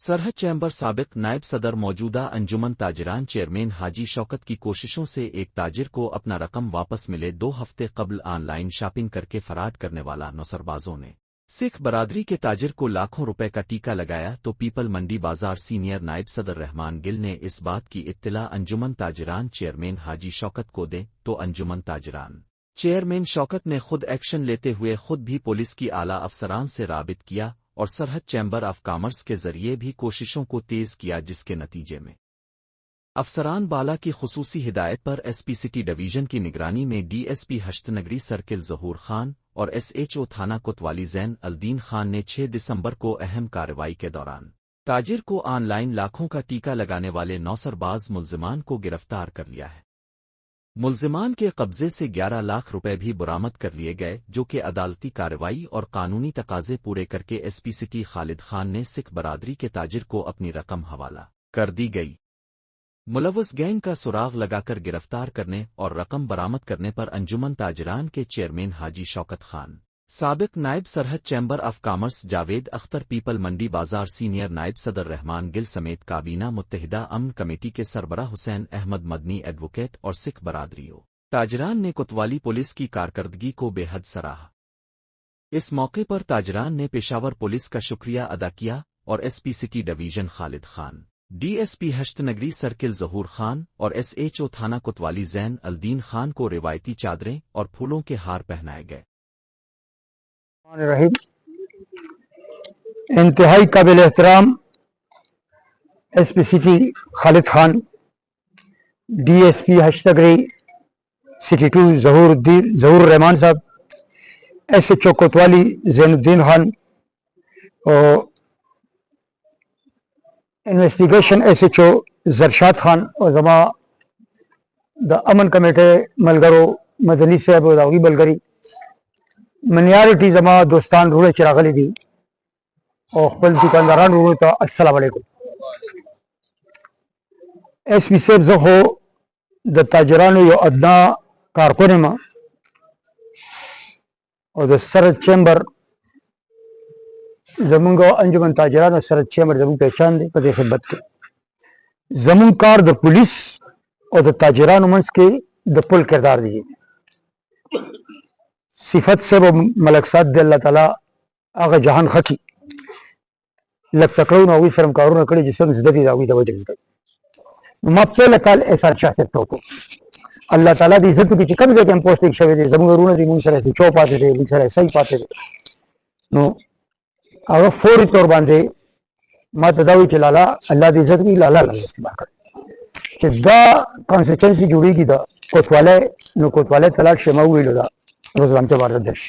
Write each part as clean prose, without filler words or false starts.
सरहद चैम्बर साबिक नायब सदर मौजूदा अंजुमन ताजिरान चेयरमैन हाजी शौकत की कोशिशों से एक ताजिर को अपना रकम वापस मिले। 2 हफ्ते कबल ऑनलाइन शॉपिंग करके फराड करने वाला नौसरबाजों ने सिख बरादरी के ताजिर को लाखों रुपए का टीका लगाया तो पीपल मंडी बाजार सीनियर नायब सदर रहमान गिल ने इस बात की इत्तला अंजुमन ताजिरान चेयरमैन हाजी शौकत को दें तो अंजुमन ताजिरान चेयरमैन शौकत ने खुद एक्शन लेते हुए खुद भी पुलिस की आला अफसरान से राबित किया और सरहद चैम्बर ऑफ कॉमर्स के जरिए भी कोशिशों को तेज किया, जिसके नतीजे में अफसरान बाला की खुसूसी हिदायत पर एसपी सिटी डिवीजन की निगरानी में डीएसपी हश्तनगरी सर्किल जहूर खान और एसएचओ थाना कोतवाली जैन अल्दीन खान ने 6 दिसंबर को अहम कार्रवाई के दौरान ताजिर को ऑनलाइन लाखों का टीका लगाने वाले नौसरबाज मुल्जिमान को गिरफ्तार कर लिया है। मुल्जिमान के कब्जे से 11 लाख रुपए भी बरामद कर लिए गए, जो कि अदालती कार्रवाई और कानूनी तकाजे पूरे करके एसपी सिटी खालिद खान ने सिख बरादरी के ताजिर को अपनी रकम हवाला कर दी गई। मुलव्वस गैंग का सुराग लगाकर गिरफ्तार करने और रकम बरामद करने पर अंजुमन ताजिरान के चेयरमैन हाजी शौकत खान, साबिक नायब Sarhad chamber of commerce Javed Akhtar, Peepal Mandi बाजार सीनियर नायब सदर रहमान गिल समेत काबीना मुत्तहिदा अमन कमेटी के सरबराह हुसैन अहमद मदनी एडवोकेट और सिख बरादरियों ताजिरान ने कोतवाली पुलिस की कारकर्दगी को बेहद सराहा। इस मौके पर ताजिरान ने पेशावर पुलिस का शुक्रिया अदा किया और SP city division Khalid Khan, DSP Hashtnagri circle Zahoor Khan और एसएचओ थाना कोतवाली जैन अल्दीन खान को रिवायती चादरें और फूलों के हार पहनाए गए। इंतहाई काबिल एहतराम SP city Khalid Khan, DSP Hashtnagri city 2 Zahoor Rehman sahib, SHO कोतवाली जैनुद्दीन खान और इन्वेस्टिगेशन एसएचओ जरशाद खान और जमा द अमन कमेटी मलगरो मदनी साहब और दागी बलगरी मनियारिटी जमा दोस्तान रूड़े चिरागली दी और खपल दुकानदारान रूड़े तो अस्सलाम वालेकुम। एसपी साहब जखो द ताजरानो यो अदना कारकुन में और द सरहद चैम्बर जमुंगा अंजुमन ताजरान और सरहद चैम्बर जमुन पहचान दे पदे खिदमत के जमुन कार द पुलिस और द ताजरान मंस के द पुल किरदार दीजिए सिफत से वो मलक साद दे अल्लाह ताला आगा जहान खकी लग तकड़ो ना हुई शर्म कारो ना कड़ी जिसम जिद्दी दावी दवा जगत मा पहले काल ऐसा चाहते तो को अल्लाह ताला दी इज्जत की चिकन दे हम पोस्ट एक शवे दे जमुन रूना दी मुन सरे से चौ पाते थे मुन सरे सही पाते थे नो आगा फौरी तौर बांधे मा तदावी चलाला अल्लाह दी इज्जत की लाला लाला इस्तेमाल कर कि दा कॉन्स्टिट्यूंसी जुड़ी की दा कोतवाले तलाक शमा हुई लो दा रोज़ान के बारे देश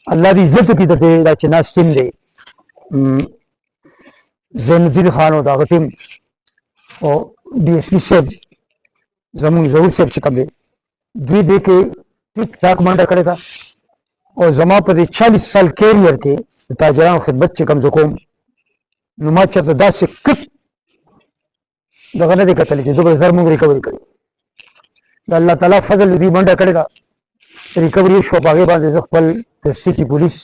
अल्लाह की इज्जत की तरह दा चना सिंह दे जैनुद्दीन खान और दागतिम और डीएसपी से जमुन जरूर से चिकम दे दी दे के ठीक ठाक मंडा करेगा और जमा पर 40 साल कैरियर के ताजरान खिदमत चिकम जुकोम नुमा चत दा से कित दगने दे कतल के दोबारा जरमुंग रिकवरी करे अल्लाह ताला फजल दी मंडा करेगा रिकवरी शॉप आगे बांधे जखपल सिटी पुलिस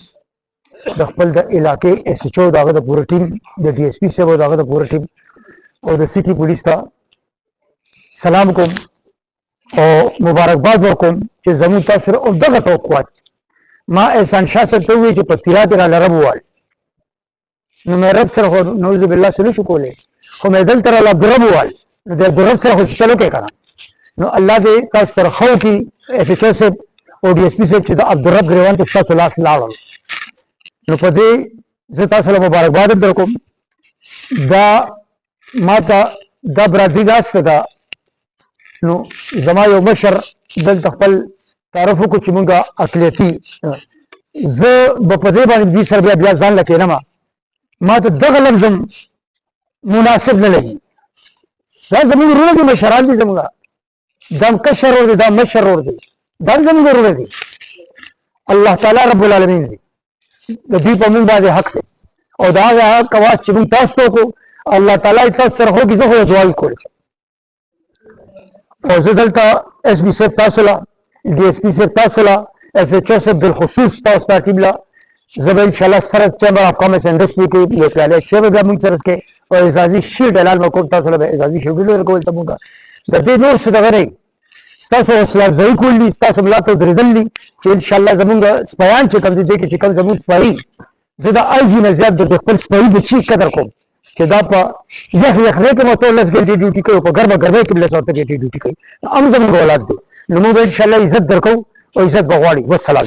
दखपल द इलाके एसएचओ दागा द पूरा टीम द डीएसपी से वो दागा द पूरा टीम और द सिटी पुलिस का सलाम को और मुबारकबाद वरकुम कि जमुन तासर और दगा तवक्कुआत मां एहसान शाह से तो हुए कि पतिरा तेरा लरब वाल न मैं रब सर हो नौज़ बिल्लाह से शुकोले हो मैं दल तेरा लब रब वाल न दे रब सर हो चलो के करा न अल्लाह दे का सरखौ की एसएचओ से और डीएसपी से चिदा अब्दुर्रब ग्रेवान के साथ लाख लाड़ नो पदे जता सलाम मुबारकबाद दरकुम दा माता दा बरादरी दास कदा नो जमा यो मशर दल तखपल तारफो को चिमुंगा अकलियती ज बपदे बानी दी सर बिया जान लके नमा मा तो दग लफ्ज़म मुनासिब न लगी दा जमीन रूने की मशरान दी जमुंगा दम कशर और दम मशर और दे दम जमीन रूने दी अल्लाह ताला रब्बुल आलमीन दी दी पमुन बाजे हक थे और दागा कवास चिमुं तास्तो को अल्लाह ताला इतना सरहो की जहो जवाब खोल और जदलता एसपी से तासला डीएसपी से तासला एसएचओ से बिलखुसूस तास्ता किबला जब इंशाल्लाह सरस चैम्बर ऑफ कॉमर्स इंडस्ट्री के ये प्याले 6 बजे मुंग सरस के और इजाजी शीट एलान में कोटा सलब इजाजी शेड्यूल को तमुगा दे नो सुदगरे स्तासो असला जई कुली स्तासो मला तो दरिदली कि इंशाल्लाह जमुंगा स्पयान चे कम दे कि कम जमुन स्पाई ज़्यादा आईजी ने ज़्यादा तो खपल स्पाई बच्ची कदर को कि दापा यह रे के मतो लस के ड्यूटी को घर में के लस होते के ड्यूटी को हम जमुंगा औलाद दे नमो इंशाल्लाह इज्जत दरको और इज्जत बगवाड़ी वस्सलाम।